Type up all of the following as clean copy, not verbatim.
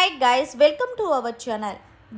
Hi guys, welcome to our channel.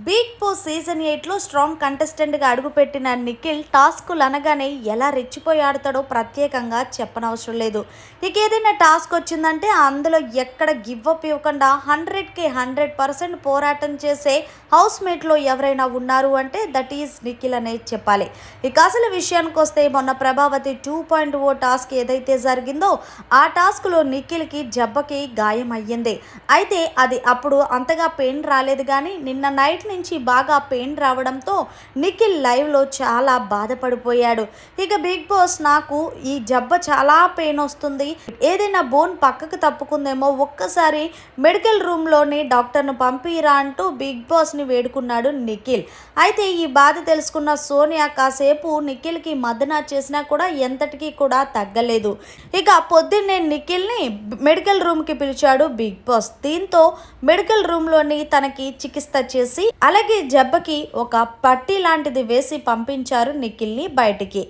Big boss season 8లో strong కంటెస్టెంట్గా అడుగుపెట్టిన నిఖిల్ టాస్కులు అనగానే ఎలా రెచ్చిపోయి ఆడతాడో ప్రత్యేకంగా చెప్పనవసరం లేదు. ఇక ఏదైనా టాస్క్ వచ్చిందంటే అందులో ఎక్కడ గివ్ అప్ ఇవ్వకుండా 100కి 100% పోరాటం చేసే హౌస్ మేట్లో ఎవరైనా ఉన్నారు అంటే దట్ ఈజ్ నిఖిల్ అనే చెప్పాలి. ఇక అసలు విషయానికి వస్తే మొన్న ప్రభావతి 2.0 టాస్క్ ఏదైతే జరిగిందో ఆ టాస్క్లో నిఖిల్కి జబ్బకి గాయం అయ్యింది. అయితే అది అప్పుడు అంతగా పెయిన్ రాలేదు, కానీ నిన్న నైట్ నుంచి బాగా పెయిన్ రావడంతో నిఖిల్ లైవ్లో చాలా బాధపడిపోయాడు. ఇక బిగ్ బాస్ నాకు ఈ జబ్బ చాలా పెయిన్ వస్తుంది, ఏదైనా బోన్ పక్కకు తప్పుకుందేమో, ఒక్కసారి మెడికల్ రూమ్లోని డాక్టర్ను పంపిరా అంటూ బిగ్ బాస్ని వేడుకున్నాడు నిఖిల్. అయితే ఈ బాధ తెలుసుకున్న సోనియా కాసేపు నిఖిల్కి మద్దన చేసినా కూడా ఎంతటికీ కూడా తగ్గలేదు. ఇక పొద్దున్నే నిఖిల్ని మెడికల్ రూమ్కి పిలిచాడు బిగ్ బాస్. దీంతో మెడికల్ రూమ్లోని తనకి చికిత్స చేసి అలాగే జబ్బకి ఒక పట్టీ లాంటిది వేసి పంపించారు నిఖిల్ని బయటికి.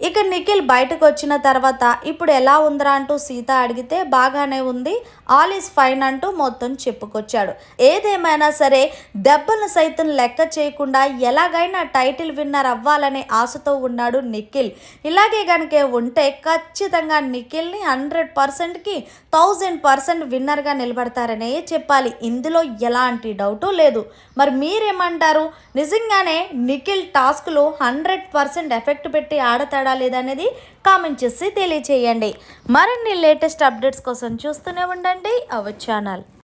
ఇక నిఖిల్ బయటకు వచ్చిన తర్వాత ఇప్పుడు ఎలా ఉందిరా అంటూ సీత అడిగితే బాగానే ఉంది, ఆల్ ఈజ్ ఫైన్ అంటూ మొత్తం చెప్పుకొచ్చాడు. ఏదేమైనా సరే దెబ్బను సైతం లెక్క చేయకుండా ఎలాగైనా టైటిల్ విన్నర్ అవ్వాలనే ఆశతో ఉన్నాడు నిఖిల్. ఇలాగే కనుక ఉంటే ఖచ్చితంగా నిఖిల్ని 100%కి 1000% విన్నర్గా నిలబడతారనే చెప్పాలి. ఇందులో ఎలాంటి డౌటు లేదు. మరి మీరేమంటారు? నిజంగానే నిఖిల్ టాస్క్లో 100% ఎఫెక్ట్ పెట్టి ఆడతాడా లేదనేది కామెంట్ చేసి తెలియచేయండి. మరిన్ని లేటెస్ట్ అప్డేట్స్ కోసం చూస్తూనే ఉండండి అవర్ ఛానల్.